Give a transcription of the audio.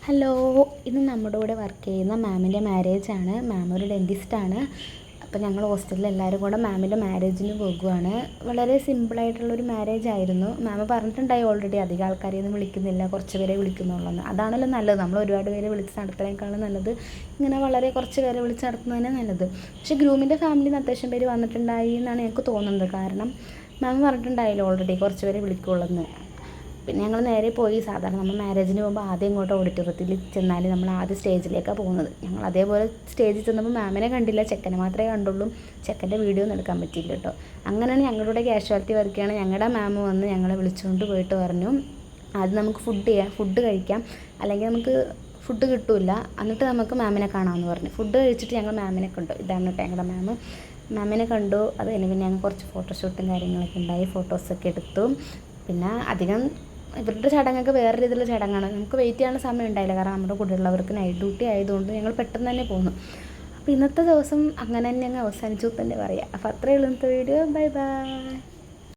Hello, ഇന്ന് നമ്മുടെ കൂടെ വർക്ക് ചെയ്യുന്ന മാമിൻ്റെ മാരേജാണ്. മാം ഒരു ഡെൻറ്റിസ്റ്റാണ്. അപ്പോൾ ഞങ്ങൾ ഹോസ്റ്റലിൽ എല്ലാവരും കൂടെ മാമിൻ്റെ മാരേജിന് പോകുവാണ്. വളരെ സിമ്പിളായിട്ടുള്ളൊരു മാരേജ് ആയിരുന്നു. മാം പറഞ്ഞിട്ടുണ്ടായി ഓൾറെഡി അധികം ആൾക്കാരെയൊന്നും വിളിക്കുന്നില്ല, കുറച്ച് പേരെ വിളിക്കുന്നുള്ളൂ. അതാണല്ലോ നല്ലത്. നമ്മൾ ഒരുപാട് പേരെ വിളിച്ച് നടത്തുന്നതിനേക്കാളും നല്ലത് ഇങ്ങനെ വളരെ കുറച്ച് പേരെ വിളിച്ച് നടത്തുന്നതന്നെ നല്ലത്. പക്ഷേ ഗ്രൂമിൻ്റെ ഫാമിലിയിൽ നിന്ന് അത്യാവശ്യം പേര് വന്നിട്ടുണ്ടായി എന്നാണ് എനിക്ക് തോന്നുന്നത്. കാരണം മാം പറഞ്ഞിട്ടുണ്ടായില്ല ഓൾറെഡി കുറച്ച് പേരെ വിളിക്കുള്ളൂ. പിന്നെ ഞങ്ങൾ നേരെ പോയി. സാധാരണ നമ്മൾ മാരേജിന് പോകുമ്പോൾ ആദ്യം ഇങ്ങോട്ട് ഓഡിറ്റോറിയത്തിൽ ചെന്നാൽ നമ്മൾ ആദ്യം സ്റ്റേജിലേക്കാണ് പോകുന്നത്. ഞങ്ങൾ അതേപോലെ സ്റ്റേജിൽ ചെന്നപ്പോൾ മാമിനെ കണ്ടില്ല, ചെക്കനെ മാത്രമേ കണ്ടുള്ളൂ. ചെക്കൻ്റെ വീഡിയോ ഒന്നും എടുക്കാൻ പറ്റിയില്ല കേട്ടോ. അങ്ങനെയാണ് ഞങ്ങളുടെ കാഷ്വാലിറ്റി വർക്കാണ്. ഞങ്ങളുടെ മാം വന്ന് ഞങ്ങളെ വിളിച്ചുകൊണ്ട് പോയിട്ട് പറഞ്ഞു, ആദ്യം നമുക്ക് ഫുഡ് കഴിക്കാം, അല്ലെങ്കിൽ നമുക്ക് ഫുഡ് കിട്ടില്ല, എന്നിട്ട് നമുക്ക് മാമിനെ കാണാമെന്ന് പറഞ്ഞു. ഫുഡ് കഴിച്ചിട്ട് ഞങ്ങൾ മാമിനെ കണ്ടു. ഇതാണ് കേട്ടോ ഞങ്ങളുടെ മാമിനെ കണ്ടു. അത് കഴിഞ്ഞ് പിന്നെ ഞങ്ങൾ കുറച്ച് ഫോട്ടോഷൂട്ടും കാര്യങ്ങളൊക്കെ ഉണ്ടായി, ഫോട്ടോസൊക്കെ എടുത്തു. പിന്നെ അധികം ഇവരുടെ ചടങ്ങൊക്കെ വേറെ രീതിയിലുള്ള ചടങ്ങാണ്. നമുക്ക് വെയിറ്റ് ചെയ്യാനുള്ള സമയം ഉണ്ടായില്ല, കാരണം നമ്മുടെ കൂടെയുള്ളവർക്ക് നൈറ്റ് ഡ്യൂട്ടി ആയതുകൊണ്ട് ഞങ്ങൾ പെട്ടെന്ന് തന്നെ പോന്നു. അപ്പോൾ ഇന്നത്തെ ദിവസം അങ്ങനെ തന്നെ അങ്ങ് അവസാനിച്ചു തന്നെ പറയാം. അപ്പോൾ അത്രയേ ഉള്ളൂ ഇന്നത്തെ വീഡിയോ. Bye bye.